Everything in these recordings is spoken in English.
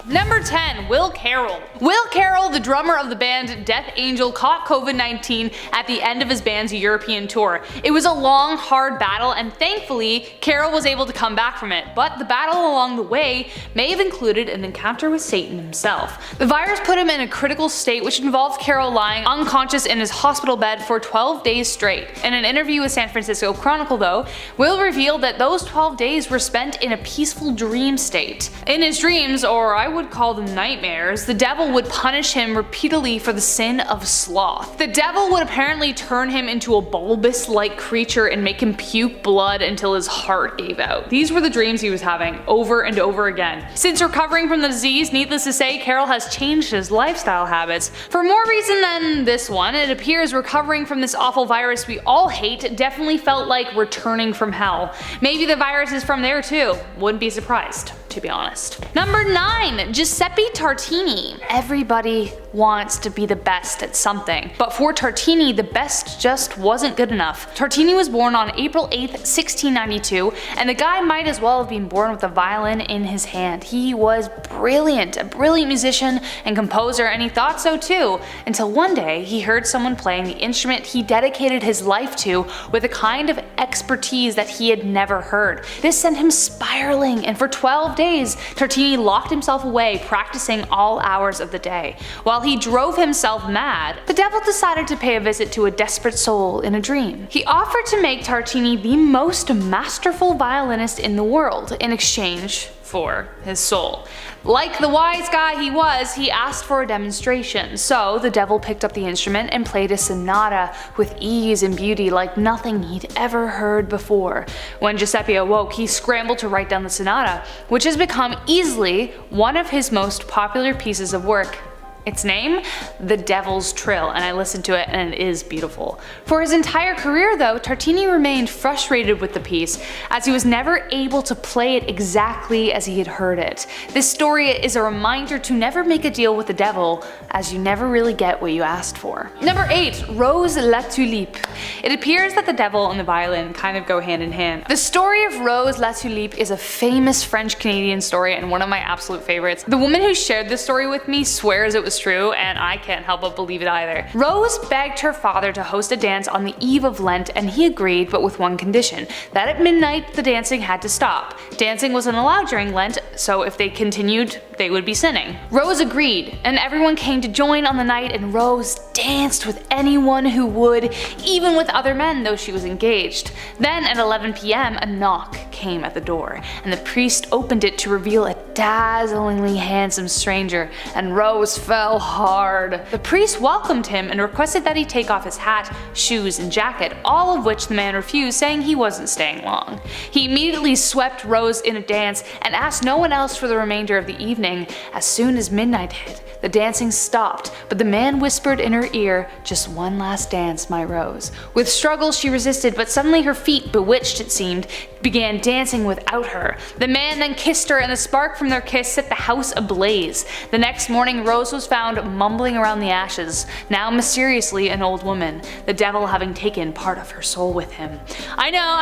Number 10. Will Carroll. Will Carroll, the drummer of the band Death Angel, caught COVID-19 at the end of his band's European tour. It was a long, hard battle, and thankfully, Carroll was able to come back from it, but the battle along the way may have included an encounter with Satan himself. The virus put him in a critical state, which involved Carroll lying unconscious in his hospital bed for 12 days straight. In an interview with San Francisco Chronicle though, Will revealed that those 12 days were spent in a peaceful dream state. In his dreams, or I would call them nightmares, the devil would punish him repeatedly for the sin of sloth. The devil would apparently turn him into a bulbous-like creature and make him puke blood until his heart gave out. These were the dreams he was having over and over again. Since recovering from the disease, needless to say, Carroll has changed his lifestyle habits. For more reason than this one, it appears recovering from this awful virus we all hate definitely felt like returning from hell. Maybe the virus is from there too. Wouldn't be surprised, to be honest. Number 9. Giuseppe Tartini. Everybody wants to be the best at something, but for Tartini, the best just wasn't good enough. Tartini was born on April 8th, 1692, and the guy might as well have been born with a violin in his hand. He was brilliant, a brilliant musician and composer, and he thought so too, until one day he heard someone playing the instrument he dedicated his life to with a kind of expertise that he had never heard. This sent him spiraling, and for 12 days, Tartini locked himself away, practicing all hours of the day. While he drove himself mad, the devil decided to pay a visit to a desperate soul in a dream. He offered to make Tartini the most masterful violinist in the world in exchange for his soul. Like the wise guy he was, he asked for a demonstration, so the devil picked up the instrument and played a sonata with ease and beauty like nothing he'd ever heard before. When Giuseppe awoke, he scrambled to write down the sonata, which has become easily one of his most popular pieces of work. Its name? The Devil's Trill, and I listened to it and it is beautiful. For his entire career though, Tartini remained frustrated with the piece, as he was never able to play it exactly as he had heard it. This story is a reminder to never make a deal with the devil, as you never really get what you asked for. Number 8. Rose la Tulipe. It appears that the devil and the violin kind of go hand in hand. The story of Rose la Tulipe is a famous French-Canadian story and one of my absolute favorites. The woman who shared this story with me swears it was true, and I can't help but believe it either. Rose begged her father to host a dance on the eve of Lent, and he agreed, but with one condition: that at midnight the dancing had to stop. Dancing wasn't allowed during Lent, so if they continued, they would be sinning. Rose agreed, and everyone came to join on the night, and Rose danced with anyone who would, even with other men, though she was engaged. Then at 11 p.m. a knock came at the door, and the priest opened it to reveal a dazzlingly handsome stranger, and Rose fell hard. The priest welcomed him and requested that he take off his hat, shoes, and jacket, all of which the man refused, saying he wasn't staying long. He immediately swept Rose in a dance and asked no one else for the remainder of the evening. As soon as midnight hit, the dancing stopped, but the man whispered in her ear, "Just one last dance, my Rose." With struggles she resisted, but suddenly her feet, bewitched it seemed, began dancing without her. The man then kissed her, and the spark from their kiss set the house ablaze. The next morning Rose was found mumbling around the ashes, now mysteriously an old woman, the devil having taken part of her soul with him. I know,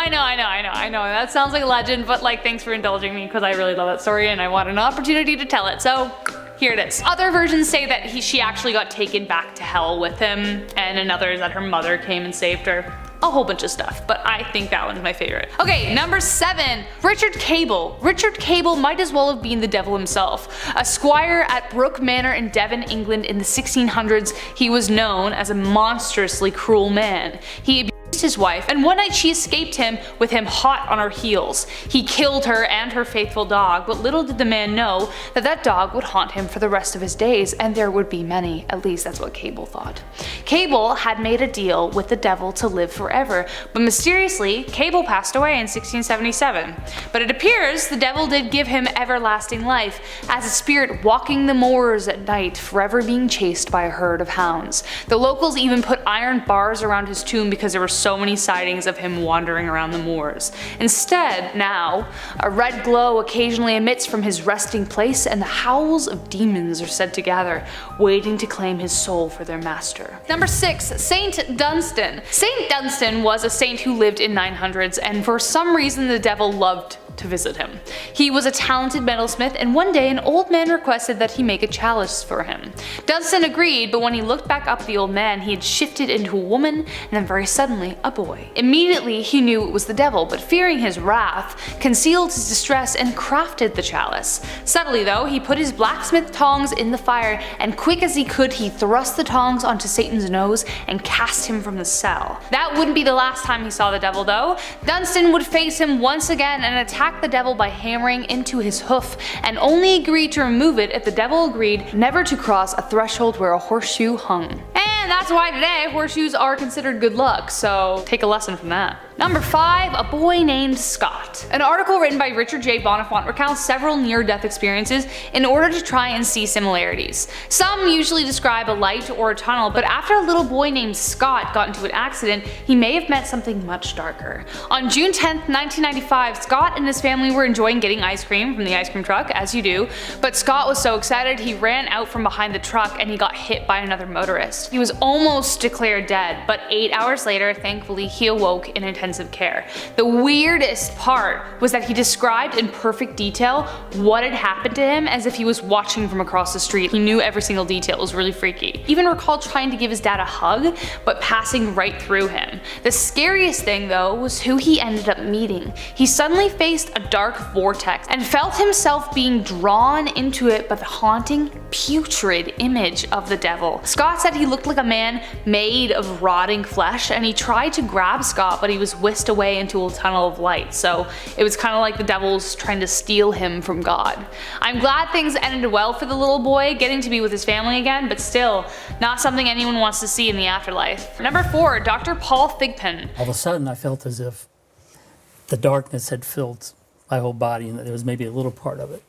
that sounds like a legend, but like, thanks for indulging me because I really love that story and I want an opportunity to tell it, so here it is. Other versions say that she actually got taken back to hell with him, and another is that her mother came and saved her. A whole bunch of stuff, but I think that one's my favorite. Okay, number 7. Richard Cable. Richard Cable might as well have been the devil himself. A squire at Brooke Manor in Devon, England in the 1600s, he was known as a monstrously cruel man. He abused his wife, and one night she escaped him with him hot on her heels. He killed her and her faithful dog, but little did the man know that that dog would haunt him for the rest of his days, and there would be many. At least that's what Cable thought. Cable had made a deal with the devil to live forever, but mysteriously, Cable passed away in 1677. But it appears the devil did give him everlasting life, as a spirit walking the moors at night, forever being chased by a herd of hounds. The locals even put iron bars around his tomb because there were so many sightings of him wandering around the moors. Instead, now, a red glow occasionally emits from his resting place, and the howls of demons are said to gather, waiting to claim his soul for their master. Number 6. Saint Dunstan. Saint Dunstan was a saint who lived in 900s, and for some reason the devil loved to visit him. He was a talented metalsmith, and one day an old man requested that he make a chalice for him. Dunstan agreed, but when he looked back up at the old man, he had shifted into a woman and then very suddenly a boy. Immediately he knew it was the devil, but fearing his wrath, concealed his distress and crafted the chalice. Subtly though, he put his blacksmith tongs in the fire, and quick as he could he thrust the tongs onto Satan's nose and cast him from the cell. That wouldn't be the last time he saw the devil though. Dunstan would face him once again and attack the devil by hammering into his hoof, and only agreed to remove it if the devil agreed never to cross a threshold where a horseshoe hung. And that's why today horseshoes are considered good luck, so take a lesson from that. Number 5, a boy named Scott. An article written by Richard J. Bonifant recounts several near-death experiences in order to try and see similarities. Some usually describe a light or a tunnel, but after a little boy named Scott got into an accident, he may have met something much darker. On June 10th, 1995, Scott and his family were enjoying getting ice cream from the ice cream truck, as you do, but Scott was so excited he ran out from behind the truck and he got hit by another motorist. He was almost declared dead, but 8 hours later, thankfully, he awoke in intensive care. The weirdest part was that he described in perfect detail what had happened to him as if he was watching from across the street. He knew every single detail. It was really freaky. Even recalled trying to give his dad a hug, but passing right through him. The scariest thing though was who he ended up meeting. He suddenly faced a dark vortex and felt himself being drawn into it by the haunting, putrid image of the devil. Scott said he looked like a man made of rotting flesh, and he tried to grab Scott, but he was whisked away into a tunnel of light, so it was kind of like the devil's trying to steal him from God. I'm glad things ended well for the little boy, getting to be with his family again, but still, not something anyone wants to see in the afterlife. Number 4, Dr. Paul Thigpen. All of a sudden I felt as if the darkness had filled my whole body and that there was maybe a little part of it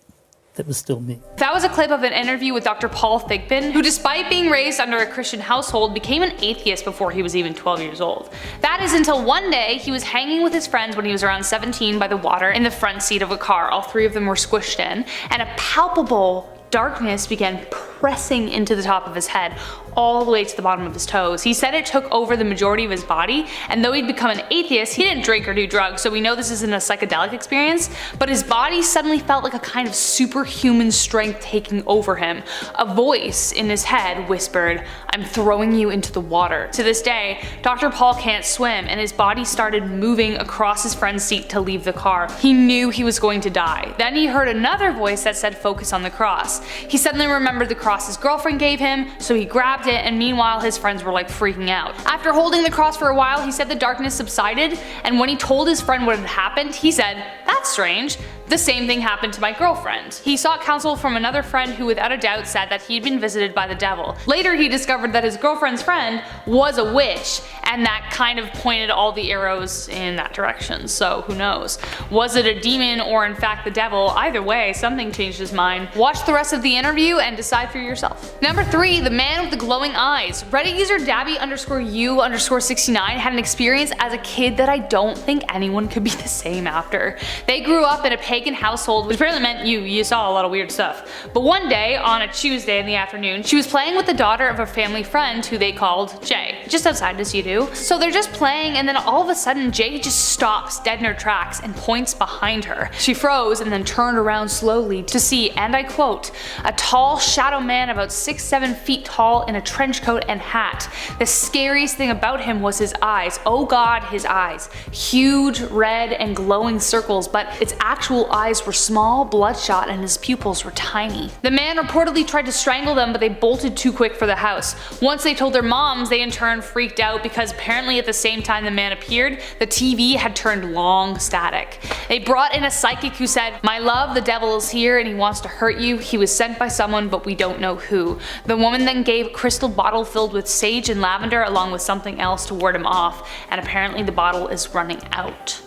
that was still me. That was a clip of an interview with Dr. Paul Thigpen, who despite being raised under a Christian household became an atheist before he was even 12 years old. That is until one day he was hanging with his friends when he was around 17 by the water in the front seat of a car. All 3 of them were squished in, and a palpable darkness began pressing into the top of his head all the way to the bottom of his toes. He said it took over the majority of his body, and though he'd become an atheist, he didn't drink or do drugs, so we know this isn't a psychedelic experience, but his body suddenly felt like a kind of superhuman strength taking over him. A voice in his head whispered, "I'm throwing you into the water." To this day, Dr. Paul can't swim, and his body started moving across his friend's seat to leave the car. He knew he was going to die. Then he heard another voice that said focus on the cross. He suddenly remembered the cross his girlfriend gave him, so he grabbed it, and meanwhile his friends were like freaking out. After holding the cross for a while, he said the darkness subsided, and when he told his friend what had happened, he said, "That's strange. The same thing happened to my girlfriend." He sought counsel from another friend who without a doubt said that he'd been visited by the devil. Later he discovered that his girlfriend's friend was a witch, and that kind of pointed all the arrows in that direction, so who knows. Was it a demon or in fact the devil? Either way, something changed his mind. Watch the rest of the interview and decide for yourself. Number 3, the man with the glowing eyes. Reddit user Dabby_U_69 had an experience as a kid that I don't think anyone could be the same after. They grew up in a pagan household, which apparently meant you saw a lot of weird stuff. But one day, on a Tuesday in the afternoon, she was playing with the daughter of a family friend who they called Jay, just outside as you do. So they're just playing, and then all of a sudden Jay just stops dead in her tracks and points behind her. She froze and then turned around slowly to see, and I quote, "a tall shadow man about 6-7 feet tall in a trench coat and hat. The scariest thing about him was his eyes. Oh god, his eyes. Huge, red, and glowing circles, but its actual eyes were small, bloodshot, and his pupils were tiny. The man reportedly tried to strangle them, but they bolted too quick for the house. Once they told their moms, they in turn freaked out because apparently at the same time the man appeared, the TV had turned long static. They brought in a psychic who said, 'My love, the devil is here and he wants to hurt you. He was sent by someone, but we don't know who.' The woman then gave a crystal bottle filled with sage and lavender along with something else to ward him off, and apparently the bottle is running out.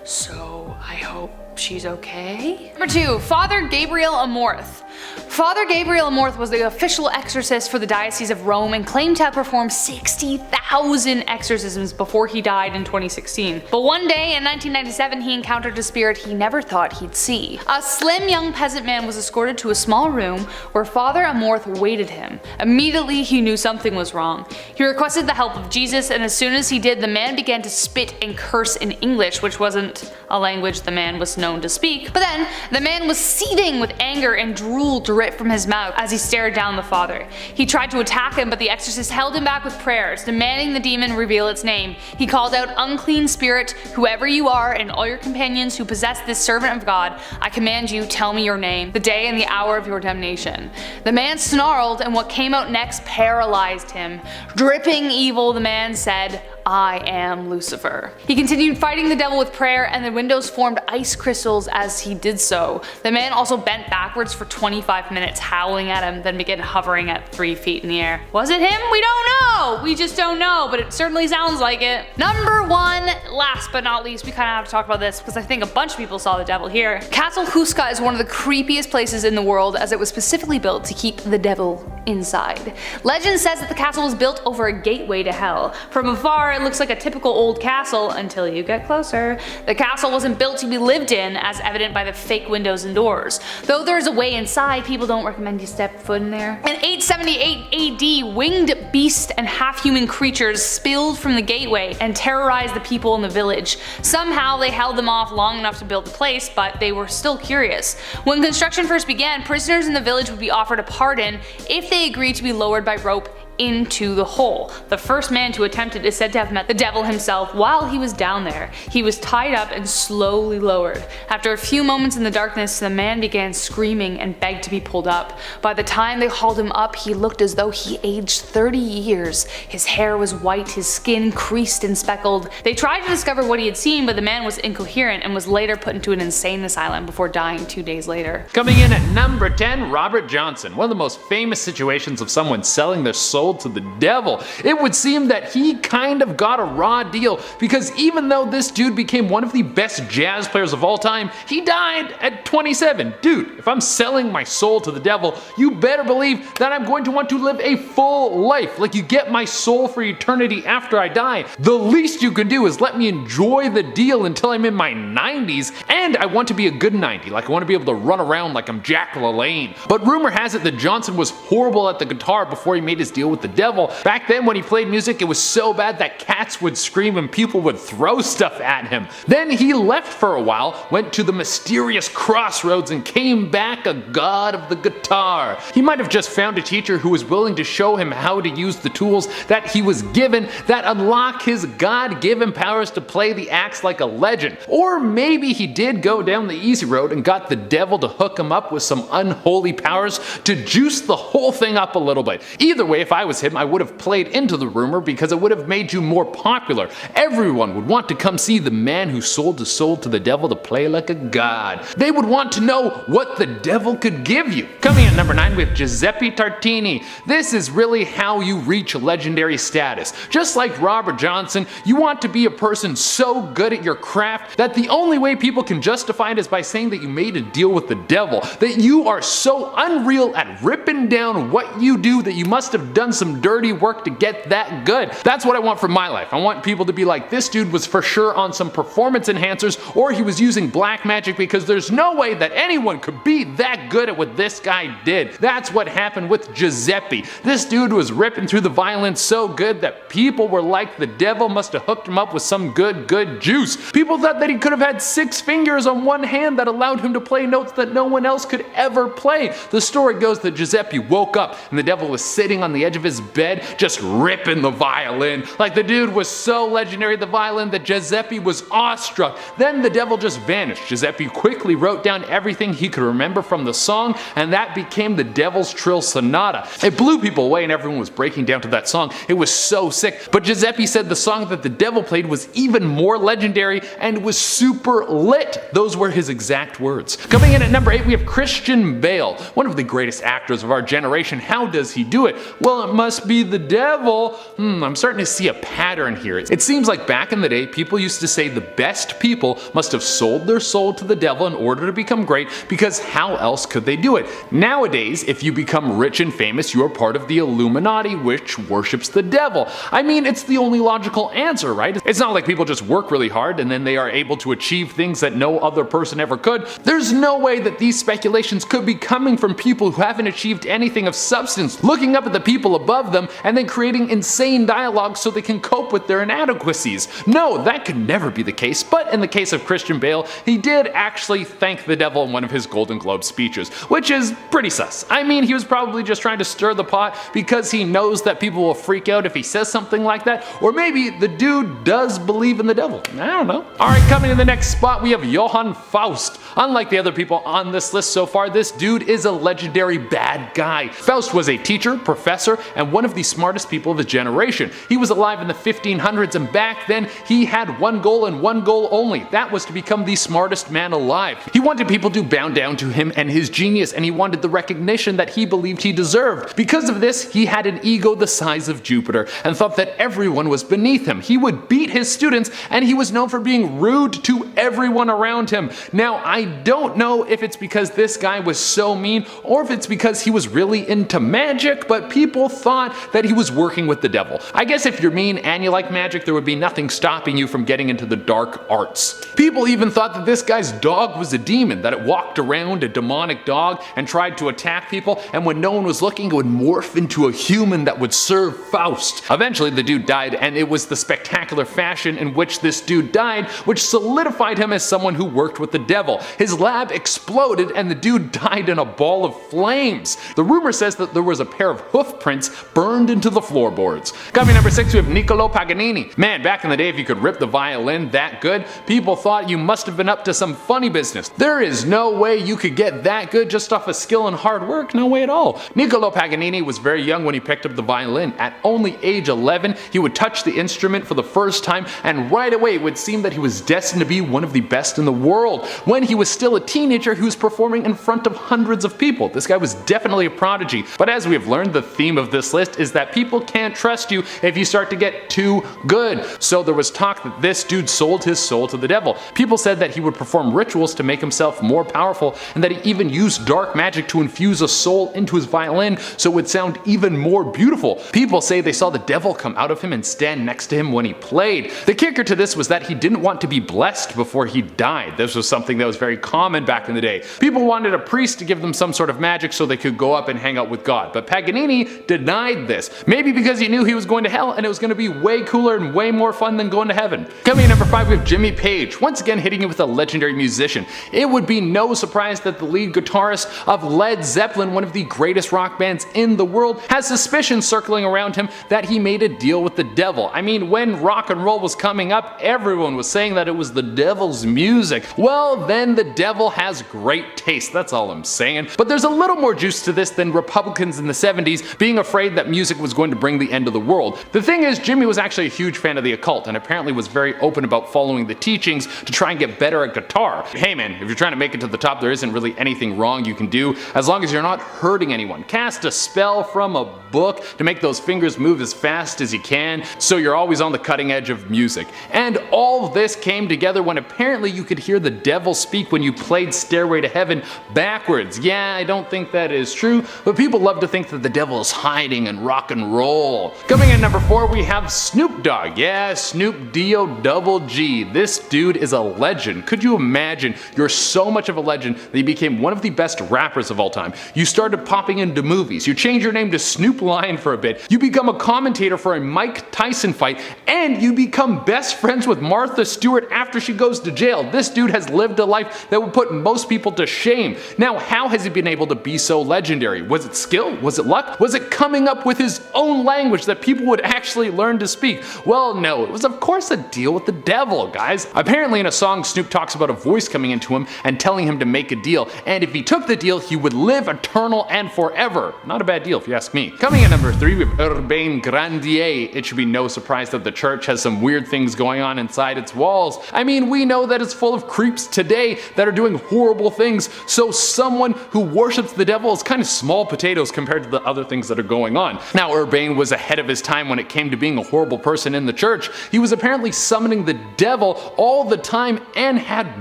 So I hope she's okay." Number 2, Father Gabriel Amorth. Father Gabriel Amorth was the official exorcist for the Diocese of Rome and claimed to have performed 60,000 exorcisms before he died in 2016. But one day in 1997 he encountered a spirit he never thought he'd see. A slim young peasant man was escorted to a small room where Father Amorth waited him. Immediately he knew something was wrong. He requested the help of Jesus, and as soon as he did, the man began to spit and curse in English, which wasn't a language the man was known to speak. But then the man was seething with anger and drool dripped from his mouth as he stared down the father. He tried to attack him, but the exorcist held him back with prayers, demanding the demon reveal its name. He called out, "Unclean spirit, whoever you are and all your companions who possess this servant of God, I command you, tell me your name, the day and the hour of your damnation." The man snarled, and what came out next paralyzed him. Dripping evil, the man said, "I am Lucifer." He continued fighting the devil with prayer, and the windows formed ice crystals as he did so. The man also bent backwards for 25 minutes, howling at him, then began hovering at 3 feet in the air. Was it him? We don't know! We just don't know, but it certainly sounds like it. Number 1, last but not least, we kind of have to talk about this because I think a bunch of people saw the devil here. Castle Huska is one of the creepiest places in the world, as it was specifically built to keep the devil inside. Legend says that the castle was built over a gateway to hell. From afar, it looks like a typical old castle until you get closer. The castle wasn't built to be lived in, as evident by the fake windows and doors. Though there is a way inside, people don't recommend you step foot in there. In 878 AD, winged beasts and half-human creatures spilled from the gateway and terrorized the people in the village. Somehow they held them off long enough to build the place, but they were still curious. When construction first began, prisoners in the village would be offered a pardon if they agreed to be lowered by rope into the hole. The first man to attempt it is said to have met the devil himself while he was down there. He was tied up and slowly lowered. After a few moments in the darkness, the man began screaming and begged to be pulled up. By the time they hauled him up, he looked as though he aged 30 years. His hair was white, his skin creased and speckled. They tried to discover what he had seen, but the man was incoherent and was later put into an insane asylum before dying 2 days later. Coming in at number 10, Robert Johnson. One of the most famous situations of someone selling their soul to the devil. It would seem that he kind of got a raw deal, because even though this dude became one of the best jazz players of all time, he died at 27. Dude, if I'm selling my soul to the devil, you better believe that I'm going to want to live a full life. Like, you get my soul for eternity after I die. The least you can do is let me enjoy the deal until I'm in my 90s, and I want to be a good 90. Like, I want to be able to run around like I'm Jack LaLanne. But rumor has it that Johnson was horrible at the guitar before he made his deal with the devil. Back then when he played music, it was so bad that cats would scream and people would throw stuff at him. Then he left for a while, went to the mysterious crossroads, and came back a god of the guitar. He might have just found a teacher who was willing to show him how to use the tools that he was given that unlock his God-given powers to play the axe like a legend. Or maybe he did go down the easy road and got the devil to hook him up with some unholy powers to juice the whole thing up a little bit. Either way, if I was him, I would have played into the rumor because it would have made you more popular. Everyone would want to come see the man who sold his soul to the devil to play like a god. They would want to know what the devil could give you. Coming at number 9 with Giuseppe Tartini. This is really how you reach legendary status. Just like Robert Johnson, you want to be a person so good at your craft that the only way people can justify it is by saying that you made a deal with the devil, that you are so unreal at ripping down what you do that you must have done some dirty work to get that good. That's what I want from my life. I want people to be like, this dude was for sure on some performance enhancers, or he was using black magic, because there's no way that anyone could be that good at what this guy did. That's what happened with Giuseppe. This dude was ripping through the violin so good that people were like, the devil must have hooked him up with some good juice. People thought that he could have had 6 fingers on one hand that allowed him to play notes that no one else could ever play. The story goes that Giuseppe woke up and the devil was sitting on the edge of his bed just ripping the violin. Like, the dude was so legendary at the violin that Giuseppe was awestruck. Then the devil just vanished. Giuseppe quickly wrote down everything he could remember from the song, and that became the Devil's Trill Sonata. It blew people away and everyone was breaking down to that song. It was so sick. But Giuseppe said the song that the devil played was even more legendary and was super lit. Those were his exact words. Coming in at number 8, we have Christian Bale, one of the greatest actors of our generation. How does he do it? Well, so it must be the devil. I'm starting to see a pattern here. It seems like back in the day, people used to say the best people must have sold their soul to the devil in order to become great, because how else could they do it? Nowadays, if you become rich and famous, you are part of the Illuminati, which worships the devil. I mean, it's the only logical answer, right? It's not like people just work really hard and then they are able to achieve things that no other person ever could. There's no way that these speculations could be coming from people who haven't achieved anything of substance, looking up at the people above them and then creating insane dialogue so they can cope with their inadequacies. No, that could never be the case, but in the case of Christian Bale, he did actually thank the devil in one of his Golden Globe speeches, which is pretty sus. I mean, he was probably just trying to stir the pot because he knows that people will freak out if he says something like that, or maybe the dude does believe in the devil. I don't know. Alright, coming in the next spot, we have Johann Faust. Unlike the other people on this list so far, this dude is a legendary bad guy. Faust was a teacher, professor, and one of the smartest people of his generation. He was alive in the 1500s, and back then he had one goal and one goal only. That was to become the smartest man alive. He wanted people to bow down to him and his genius, and he wanted the recognition that he believed he deserved. Because of this, he had an ego the size of Jupiter and thought that everyone was beneath him. He would beat his students, and he was known for being rude to everyone around him. Now, I don't know if it's because this guy was so mean or if it's because he was really into magic, but people thought that he was working with the devil. I guess if you're mean and you like magic, there would be nothing stopping you from getting into the dark arts. People even thought that this guy's dog was a demon, that it walked around, a demonic dog, and tried to attack people, and when no one was looking, it would morph into a human that would serve Faust. Eventually, the dude died, and it was the spectacular fashion in which this dude died which solidified him as someone who worked with the devil. His lab exploded, and the dude died in a ball of flames. The rumor says that there was a pair of hoof prints burned into the floorboards. Coming number 6, we have Niccolo Paganini. Man, back in the day, if you could rip the violin that good, people thought you must have been up to some funny business. There is no way you could get that good just off of skill and hard work, no way at all. Niccolo Paganini was very young when he picked up the violin. At only age 11, he would touch the instrument for the first time, and right away it would seem that he was destined to be one of the best in the world. When he was still a teenager, he was performing in front of hundreds of people. This guy was definitely a prodigy, but as we have learned, the theme of this list is that people can't trust you if you start to get too good. So there was talk that this dude sold his soul to the devil. People said that he would perform rituals to make himself more powerful, and that he even used dark magic to infuse a soul into his violin so it would sound even more beautiful. People say they saw the devil come out of him and stand next to him when he played. The kicker to this was that he didn't want to be blessed before he died. This was something that was very common back in the day. People wanted a priest to give them some sort of magic so they could go up and hang out with God, but Paganini denied this. Maybe because he knew he was going to hell and it was going to be way cooler and way more fun than going to heaven. Coming in number 5, we have Jimmy Page, once again hitting it with a legendary musician. It would be no surprise that the lead guitarist of Led Zeppelin, one of the greatest rock bands in the world, has suspicions circling around him that he made a deal with the devil. I mean, when rock and roll was coming up, everyone was saying that it was the devil's music. Well, then the devil has great taste, that's all I'm saying. But there's a little more juice to this than Republicans in the 70s being afraid that music was going to bring the end of the world. The thing is, Jimmy was actually a huge fan of the occult and apparently was very open about following the teachings to try and get better at guitar. Hey man, if you're trying to make it to the top, there isn't really anything wrong you can do as long as you're not hurting anyone. Cast a spell from a book to make those fingers move as fast as you can so you're always on the cutting edge of music. And all of this came together when apparently you could hear the devil speak when you played Stairway to Heaven backwards. Yeah, I don't think that is true, but people love to think that the devil is hiding in rock and roll. Coming in number 4, we have Snoop Dogg. Yeah, Snoop D-O-double-G. This dude is a legend. Could you imagine you're so much of a legend that you became one of the best rappers of all time? You started popping into movies. You changed your name to Snoop Lion for a bit. You become a commentator for a Mike Tyson fight, and you become best friends with Martha Stewart after she goes to jail. This dude has lived a life that would put most people to shame. Now, how has he been able to be so legendary? Was it skill? Was it luck? Was it coming up with his own language that people would actually learn to speak? Well, no, it was of course a deal with the devil, guys. Apparently in a song, Snoop talks about a voice coming into him and telling him to make a deal, and if he took the deal, he would live eternal and forever. Not a bad deal if you ask me. Coming in number 3, we have Urbain Grandier. It should be no surprise that the church has some weird things going on inside its walls. I mean, we know that it's full of creeps today that are doing horrible things, so someone who worships the devil is kind of small potatoes compared to the other things that are going going on. Now, Urbain was ahead of his time when it came to being a horrible person in the church. He was apparently summoning the devil all the time and had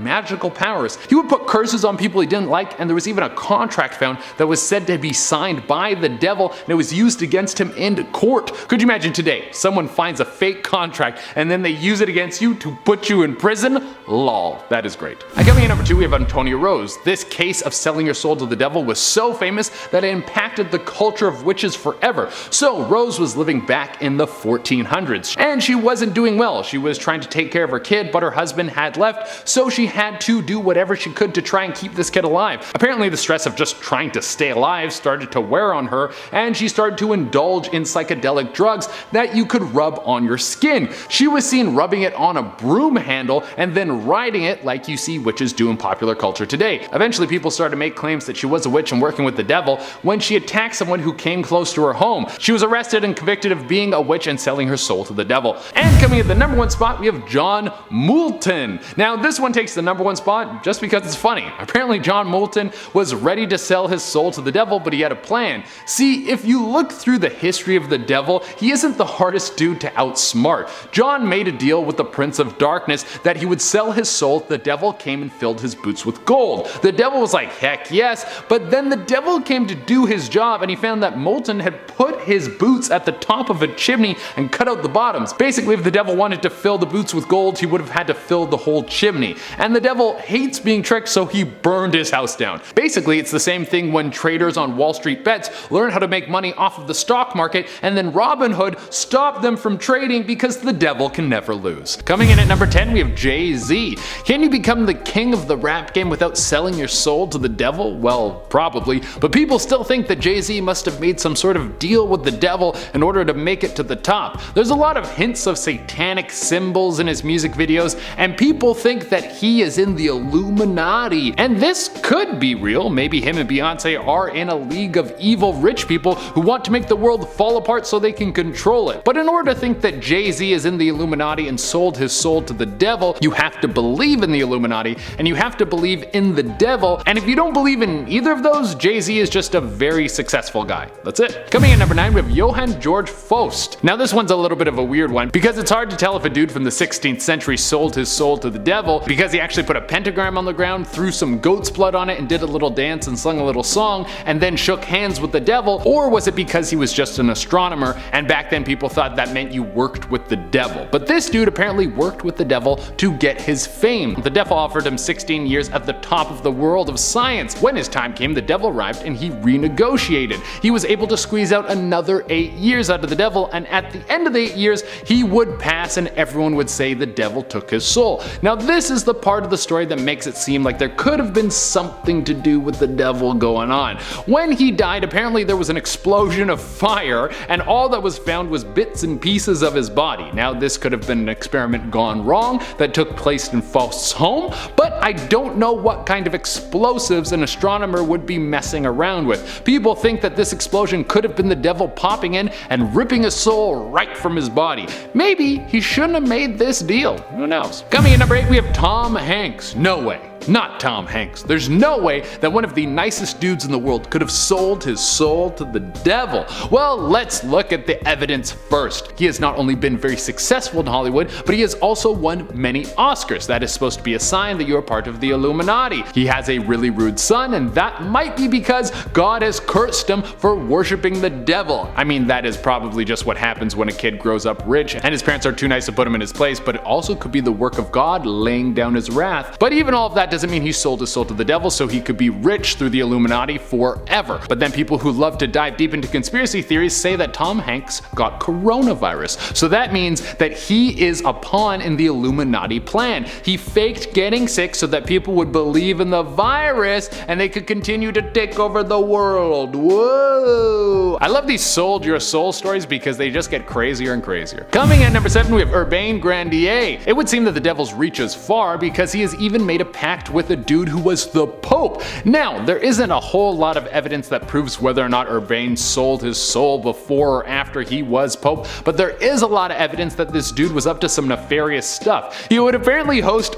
magical powers. He would put curses on people he didn't like, and there was even a contract found that was said to be signed by the devil, and it was used against him in court. Could you imagine today, someone finds a fake contract and then they use it against you to put you in prison? Lol, that is great. And coming in number 2, we have Antonia Rose. This case of selling your soul to the devil was so famous that it impacted the culture of witches forever. So Rose was living back in the 1400s, and she wasn't doing well. She was trying to take care of her kid, but her husband had left, so she had to do whatever she could to try and keep this kid alive. Apparently the stress of just trying to stay alive started to wear on her, and she started to indulge in psychedelic drugs that you could rub on your skin. She was seen rubbing it on a broom handle and then riding it like you see witches do in popular culture today. Eventually people started to make claims that she was a witch and working with the devil when she attacked someone who came close to her home. She was arrested and convicted of being a witch and selling her soul to the devil. And coming at the number 1 spot, we have John Moulton. Now this one takes the number 1 spot just because it's funny. Apparently John Moulton was ready to sell his soul to the devil, but he had a plan. See, if you look through the history of the devil, he isn't the hardest dude to outsmart. John made a deal with the Prince of Darkness that he would sell his soul if the devil came and filled his boots with gold. The devil was like, heck yes, but then the devil came to do his job and he found that Moulton had put his boots at the top of a chimney and cut out the bottoms. Basically, if the devil wanted to fill the boots with gold, he would have had to fill the whole chimney. And the devil hates being tricked, so he burned his house down. Basically, it's the same thing when traders on Wall Street bets learn how to make money off of the stock market, and then Robin Hood stopped them from trading because the devil can never lose. Coming in at number 10, we have Jay-Z. Can you become the king of the rap game without selling your soul to the devil? Well, probably, but people still think that Jay-Z must have made some sort of deal with the devil in order to make it to the top. There's a lot of hints of satanic symbols in his music videos, and people think that he is in the Illuminati. And this could be real. Maybe him and Beyonce are in a league of evil rich people who want to make the world fall apart so they can control it. But in order to think that Jay-Z is in the Illuminati and sold his soul to the devil, you have to believe in the Illuminati and you have to believe in the devil. And if you don't believe in either of those, Jay-Z is just a very successful guy. That's it. Coming in number 9, we have Johann Georg Faust. Now this one's a little bit of a weird one because it's hard to tell if a dude from the 16th century sold his soul to the devil because he actually put a pentagram on the ground, threw some goat's blood on it and did a little dance and sung a little song and then shook hands with the devil, or was it because he was just an astronomer and back then people thought that meant you worked with the devil? But this dude apparently worked with the devil to get his fame. The devil offered him 16 years at the top of the world of science. When his time came, the devil arrived and he renegotiated. He was able to squeeze out another 8 years out of the devil, and at the end of the 8 years he would pass and everyone would say the devil took his soul. Now this is the part of the story that makes it seem like there could have been something to do with the devil going on. When he died, apparently there was an explosion of fire and all that was found was bits and pieces of his body. Now this could have been an experiment gone wrong that took place in Faust's home, but I don't know what kind of explosives an astronomer would be messing around with. People think that this explosion could have been the devil popping in and ripping his soul right from his body. Maybe he shouldn't have made this deal. Who knows? Coming in number 8, we have Tom Hanks. No way. Not Tom Hanks. There's no way that one of the nicest dudes in the world could have sold his soul to the devil. Well, let's look at the evidence first. He has not only been very successful in Hollywood, but he has also won many Oscars. That is supposed to be a sign that you're part of the Illuminati. He has a really rude son, and that might be because God has cursed him for worshiping the devil. I mean, that is probably just what happens when a kid grows up rich and his parents are too nice to put him in his place, but it also could be the work of God laying down his wrath. But even all of that doesn't mean he sold his soul to the devil so he could be rich through the Illuminati forever. But then people who love to dive deep into conspiracy theories say that Tom Hanks got coronavirus. So that means that he is a pawn in the Illuminati plan. He faked getting sick so that people would believe in the virus and they could continue to take over the world. Whoa! I love these sold your soul stories because they just get crazier and crazier. Coming at number 7, we have Urbain Grandier. It would seem that the devil's reaches far because he has even made a pact with a dude who was the Pope. Now, there isn't a whole lot of evidence that proves whether or not Urbain sold his soul before or after he was Pope, but there is a lot of evidence that this dude was up to some nefarious stuff. He would apparently host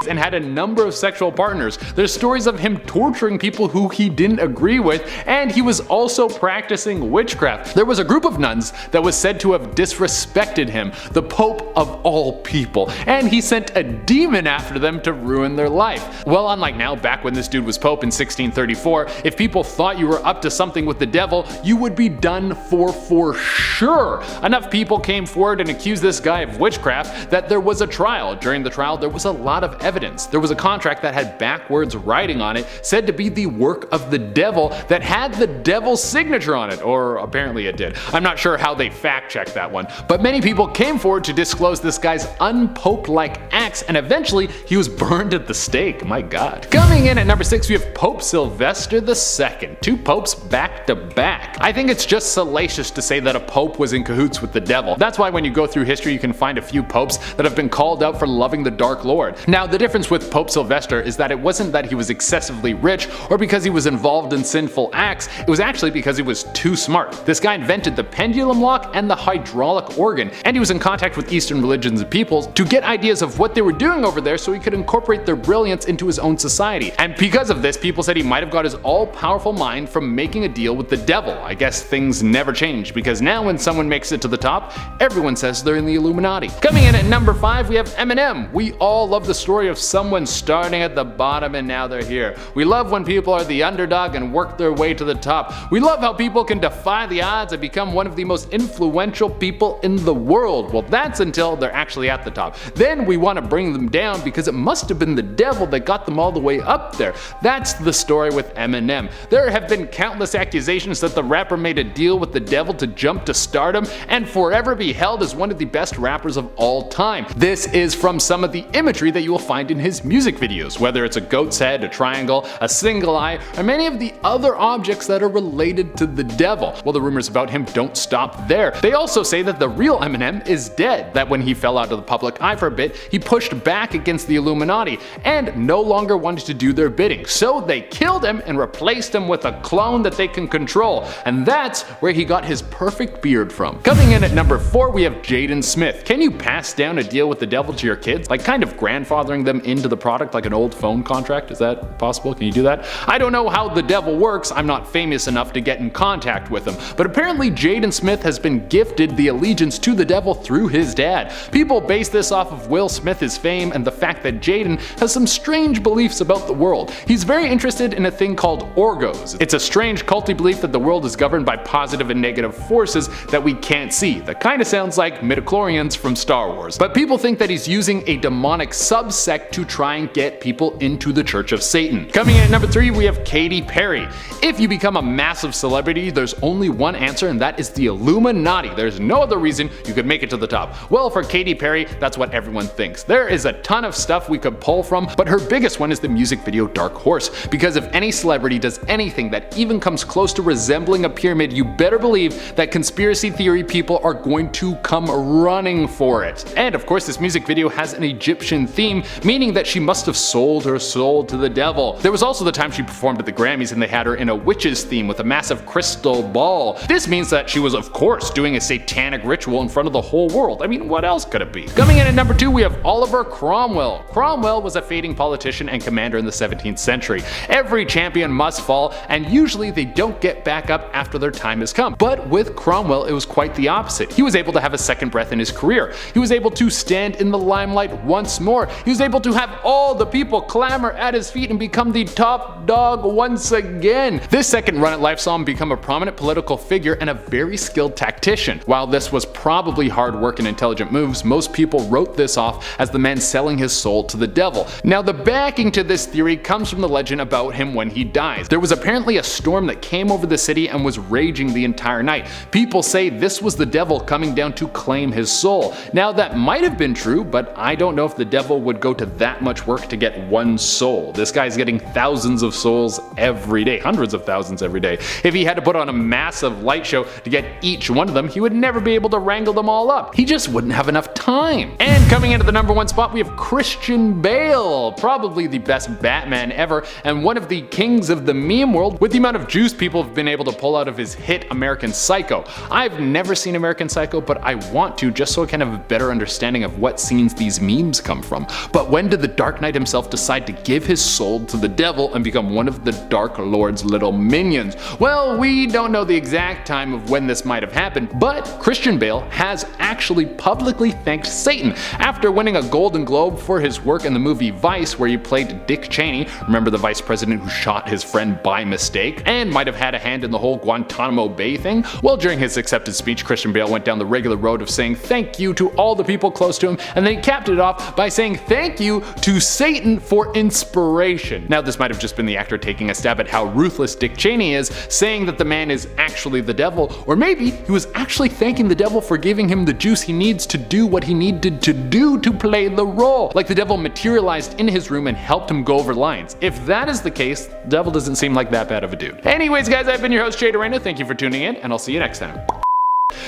and had a number of sexual partners. There's stories of him torturing people who he didn't agree with, and he was also practicing witchcraft. There was a group of nuns that was said to have disrespected him, the Pope of all people, and he sent a demon after them to ruin their life. Well, unlike now, back when this dude was Pope in 1634, if people thought you were up to something with the devil, you would be done for sure. Enough people came forward and accused this guy of witchcraft that there was a trial. During the trial, there was a lot of evidence. There was a contract that had backwards writing on it, said to be the work of the devil, that had the devil's signature on it, or apparently it did. I'm not sure how they fact-checked that one, but many people came forward to disclose this guy's unpope-like acts, and eventually he was burned at the stake. My god. Coming in at number 6, we have Pope Sylvester II. 2 popes back to back. I think it's just salacious to say that a pope was in cahoots with the devil. That's why when you go through history you can find a few popes that have been called out for loving the Dark Lord. Now the difference with Pope Sylvester is that it wasn't that he was excessively rich or because he was involved in sinful acts, it was actually because he was too smart. This guy invented the pendulum lock and the hydraulic organ, and he was in contact with Eastern religions and peoples to get ideas of what they were doing over there so he could incorporate their brilliance into his own society. And because of this, people said he might have got his all-powerful mind from making a deal with the devil. I guess things never change, because now when someone makes it to the top, everyone says they're in the Illuminati. Coming in at number 5, we have Eminem. We all love the story of someone starting at the bottom and now they're here. We love when people are the underdog and work their way to the top. We love how people can defy the odds and become one of the most influential people in the world. Well, that's until they're actually at the top. Then we want to bring them down because it must have been the devil that got them all the way up there. That's the story with Eminem. There have been countless accusations that the rapper made a deal with the devil to jump to stardom and forever be held as one of the best rappers of all time. This is from some of the imagery that you will find in his music videos, whether it's a goat's head, a triangle, a single eye, or many of the other objects that are related to the devil. Well, the rumors about him don't stop there. They also say that the real Eminem is dead, that when he fell out of the public eye for a bit, he pushed back against the Illuminati and no longer wanted to do their bidding. So they killed him and replaced him with a clone that they can control, and that's where he got his perfect beard from. Coming in at number 4, we have Jaden Smith. Can you pass down a deal with the devil to your kids? Like kind of grandfathering them into the product like an old phone contract? Is that possible? Can you do that? I don't know how the devil works. I'm not famous enough to get in contact with him, but apparently Jaden Smith has been gifted the allegiance to the devil through his dad. People base this off of Will Smith's fame and the fact that Jaden has some strange beliefs about the world. He's very interested in a thing called orgos. It's a strange culty belief that the world is governed by positive and negative forces that we can't see. That kind of sounds like midichlorians from Star Wars. But people think that he's using a demonic subsect to try and get people into the Church of Satan. Coming in at number 3, we have Katy Perry. If you become a massive celebrity, there's only one answer, and that is the Illuminati. There's no other reason you could make it to the top. Well, for Katy Perry, that's what everyone thinks. There is a ton of stuff we could pull from, but her biggest one is the music video Dark Horse. Because if any celebrity does anything that even comes close to resembling a pyramid, you better believe that conspiracy theory people are going to come running for it. And of course, this music video has an Egyptian theme, meaning that she must have sold her soul to the devil. There was also the time she performed at the Grammys and they had her in a witch's theme with a massive crystal ball. This means that she was, of course, doing a satanic ritual in front of the whole world. I mean, what else could it be? Coming in at number 2, we have Oliver Cromwell. Cromwell was a fading politician and commander in the 17th century. Every champion must fall, and usually they don't get back up after their time has come. But with Cromwell, it was quite the opposite. He was able to have a second breath in his career. He was able to stand in the limelight once more. He was able to have all the people clamor at his feet and become the top dog once again. This second run at life saw him become a prominent political figure and a very skilled tactician. While this was probably hard work and intelligent moves, most people wrote this off as the man selling his soul to the devil. Now, the backing to this theory comes from the legend about him when he dies. There was apparently a storm that came over the city and was raging the entire night. People say this was the devil coming down to claim his soul. Now, that might have been true, but I don't know if the devil would go to that much work to get one soul. This guy's getting thousands of souls every day, hundreds of thousands every day. If he had to put on a massive light show to get each one of them, he would never be able to wrangle them all up. He just wouldn't have enough time. And coming into the number 1 spot, we have Christian Bale, probably the best Batman ever, and one of the kings of the meme world with the amount of juice people have been able to pull out of his hit American Psycho. I've never seen American Psycho, but I want to, just so I can have a better understanding of what scenes these memes come from. But when did the Dark Knight himself decide to give his soul to the devil and become one of the Dark Lord's little minions? Well, we don't know the exact time of when this might have happened, but Christian Bale has actually publicly thanked Satan after winning a Golden Globe for his work in the movie Vice, where he played Dick Cheney, remember the vice president who shot his friend by mistake, and might have had a hand in the whole Guantanamo Bay thing. Well, during his acceptance speech, Christian Bale went down the regular road of saying thank you to all the people close to him, and then he capped it off by saying thank you to Satan for inspiration. Now, this might have just been the actor taking a stab at how ruthless Dick Cheney is, saying that the man is actually the devil, or maybe he was actually thanking the devil for giving him the juice he needs to do what he needed to do to play the role. Like the devil materialized in his room and helped him go over lines. If that is the case, the devil doesn't seem like that bad of a dude. Anyways, guys, I've been your host, Jay Dorena. Thank you for tuning in, and I'll see you next time.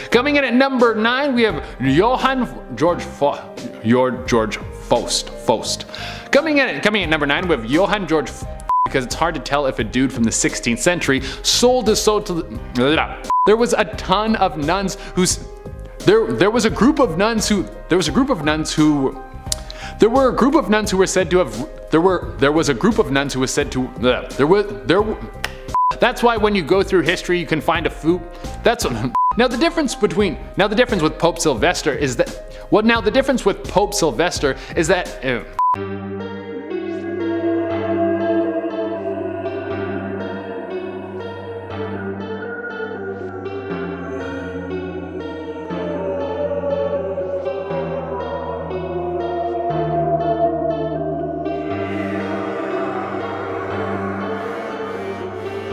Coming in at number 9, we have Johann George Faust. Coming in at number 9, we have Johann George because it's hard to tell if a dude from the 16th century sold his soul to the... There was a ton of nuns who's... There was a group of nuns who were said to have... That's why when you go through history, you can find a food. Now the difference with Pope Sylvester is that